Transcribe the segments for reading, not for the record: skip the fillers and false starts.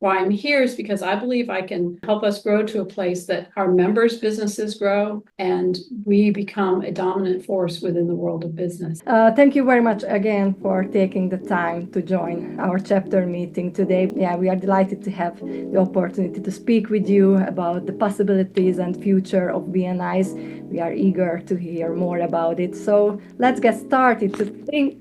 why I'm here is because I believe I can help us grow to a place that our members' businesses grow and we become a dominant force within the world of business. Thank you very much again for taking the time to join our chapter meeting today. Yeah, we are delighted to have the opportunity to speak with you about the possibilities and future of BNIs. We are eager to hear more about it. So let's get started. To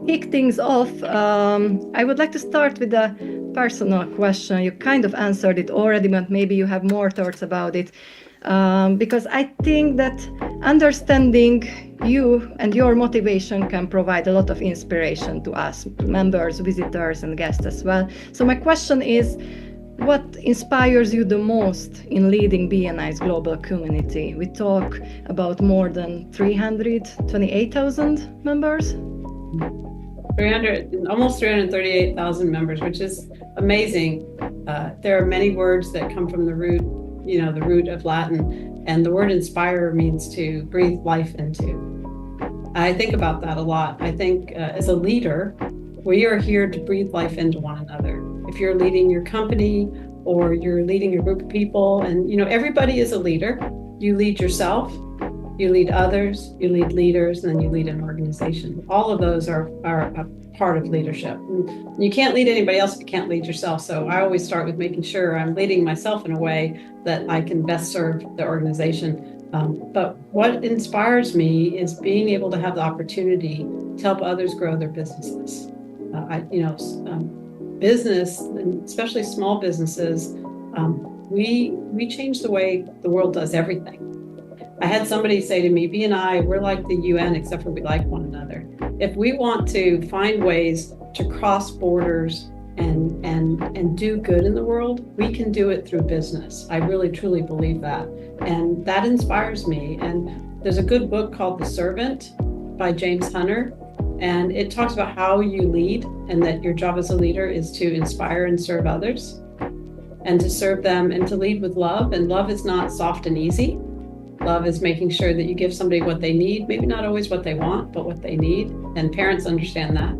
kick things off, I would like to start with a personal question. You kind of answered it already, but maybe you have more thoughts about it. Because I think that understanding you and your motivation can provide a lot of inspiration to us, members, visitors, and guests as well. So my question is, what inspires you the most in leading BNI's global community? We talk about more than 328,000 members. 338,000 members, which is amazing. There are many words that come from the root of Latin, and the word inspire means to breathe life into. I think about that a lot. I think as a leader, we are here to breathe life into one another. If you're leading your company or you're leading a group of people, and everybody is a leader. You lead yourself, you lead others, you lead leaders, and then you lead an organization. All of those are a part of leadership. And you can't lead anybody else if you can't lead yourself. So I always start with making sure I'm leading myself in a way that I can best serve the organization. But what inspires me is being able to have the opportunity to help others grow their businesses. Business, and especially small businesses, we change the way the world does everything. I had somebody say to me, BNI, we're like the UN, except for we like one another. If we want to find ways to cross borders and do good in the world, we can do it through business. I really, truly believe that. And that inspires me. And there's a good book called The Servant by James Hunter. And it talks about how you lead and that your job as a leader is to inspire and serve others and to serve them and to lead with love. And love is not soft and easy. Love is making sure that you give somebody what they need, maybe not always what they want, but what they need. And parents understand that.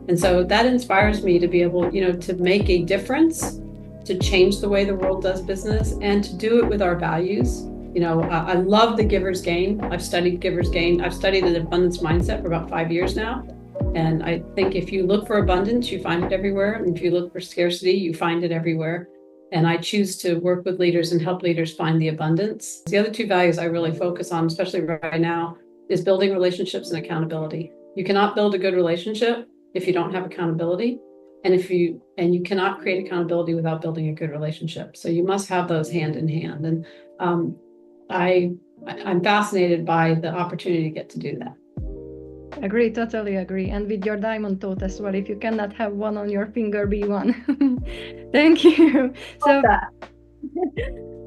And so that inspires me to be able, to make a difference, to change the way the world does business, and to do it with our values. I love the giver's gain. I've studied giver's gain. I've studied an abundance mindset for about 5 years now. And I think if you look for abundance, you find it everywhere. And if you look for scarcity, you find it everywhere. And I choose to work with leaders and help leaders find the abundance. The other two values I really focus on, especially right now, is building relationships and accountability. You cannot build a good relationship if you don't have accountability. And you cannot create accountability without building a good relationship. So you must have those hand in hand. And I'm fascinated by the opportunity to get to do that. Agree, totally agree. And with your diamond thought as well, if you cannot have one on your finger, be one. Thank you. So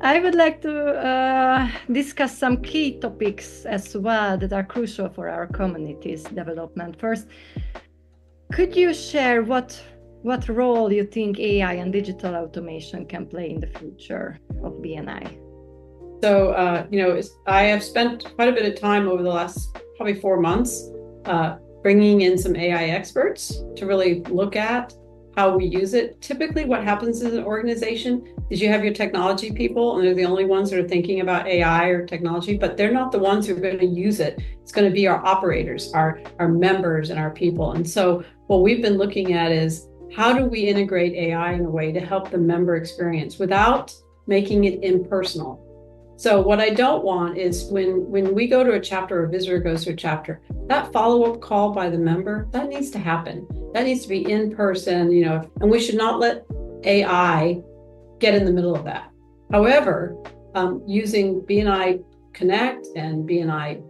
I would like to discuss some key topics as well that are crucial for our community's development. First, could you share what role you think AI and digital automation can play in the future of BNI? So, I have spent quite a bit of time over the last probably 4 months bringing in some AI experts to really look at how we use it. Typically, what happens in an organization is you have your technology people, and they're the only ones that are thinking about AI or technology, but they're not the ones who are going to use it. It's going to be our operators, our members, and our people. And so what we've been looking at is how do we integrate AI in a way to help the member experience without making it impersonal? So what I don't want is when we go to a chapter or a visitor goes to a chapter, that follow-up call by the member, that needs to happen. That needs to be in person, and we should not let AI get in the middle of that. However, using BNI Connect and BNI,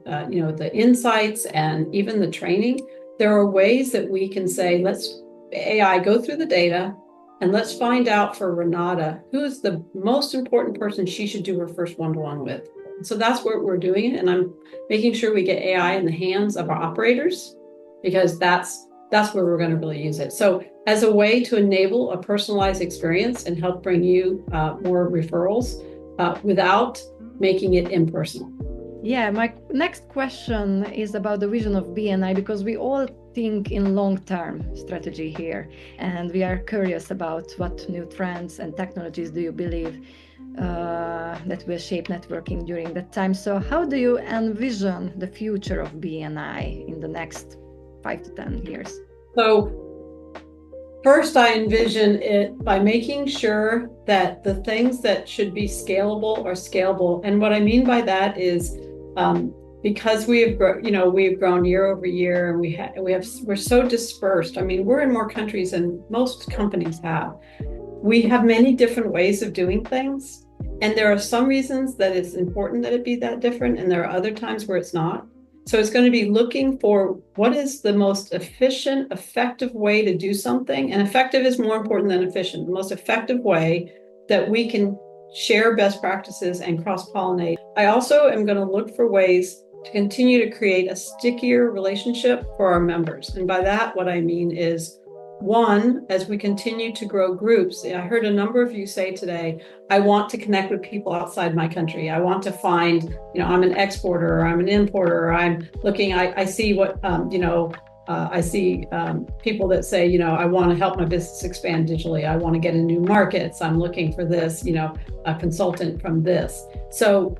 the insights and even the training, there are ways that we can say, let's AI go through the data and let's find out for Renata, who is the most important person she should do her first one-to-one with. So that's where we're doing it. And I'm making sure we get AI in the hands of our operators, because that's where we're going to really use it. So as a way to enable a personalized experience and help bring you more referrals without making it impersonal. Yeah, my next question is about the vision of BNI, because we all think in long-term strategy here, and we are curious about what new trends and technologies do you believe that will shape networking during that time. So how do you envision the future of BNI in the next 5 to 10 years? So first, I envision it by making sure that the things that should be scalable are scalable. And what I mean by that is because we've grown year over year, and we're so dispersed. I mean, we're in more countries than most companies have. We have many different ways of doing things, and there are some reasons that it's important that it be that different, and there are other times where it's not. So it's going to be looking for what is the most efficient, effective way to do something, and effective is more important than efficient. The most effective way that we can share best practices and cross-pollinate. I also am going to look for ways to continue to create a stickier relationship for our members. And by that, what I mean is, one, as we continue to grow groups, I heard a number of you say today, I want to connect with people outside my country. I want to find, I'm an exporter, or I'm an importer, or I'm looking, I see what, I see people that say, I want to help my business expand digitally. I want to get in new markets. I'm looking for this, a consultant from this. So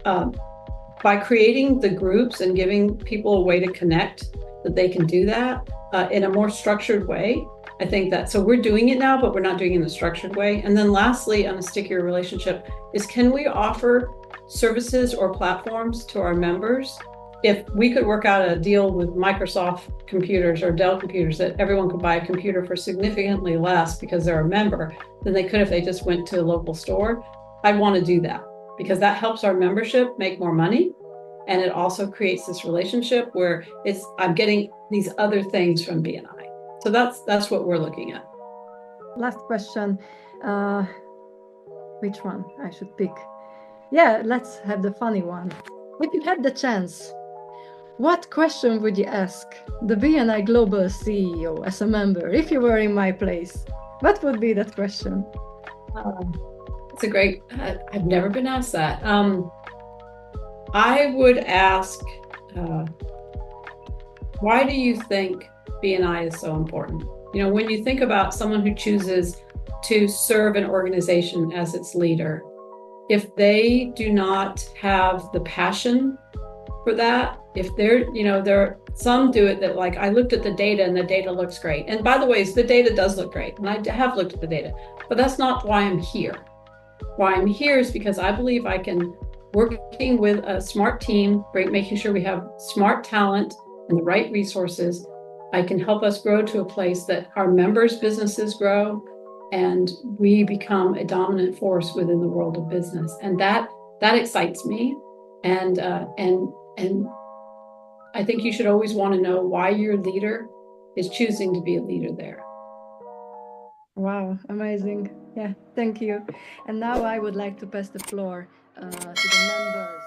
by creating the groups and giving people a way to connect, that they can do that in a more structured way. I think that, so we're doing it now, but we're not doing it in a structured way. And then lastly, on a stickier relationship is, can we offer services or platforms to our members? If we could work out a deal with Microsoft computers or Dell computers that everyone could buy a computer for significantly less because they're a member than they could if they just went to a local store, I'd want to do that, because that helps our membership make more money. And it also creates this relationship where I'm getting these other things from BNI. So that's what we're looking at. Last question. Which one I should pick? Yeah, let's have the funny one. If you had the chance, what question would you ask the BNI Global CEO as a member if you were in my place? What would be that question? It's a great, I've never been asked that. I would ask, why do you think BNI is so important? When you think about someone who chooses to serve an organization as its leader, if they do not have the passion for that, if some do it that, like, I looked at the data and the data looks great. And by the way, the data does look great. And I have looked at the data, but that's not why I'm here. Why I'm here is because I believe I can, working with a smart team, making sure we have smart talent and the right resources, I can help us grow to a place that our members' businesses grow and we become a dominant force within the world of business. And that excites me. And I think you should always want to know why your leader is choosing to be a leader there. Wow, amazing. Yeah, thank you. And now I would like to pass the floor to the members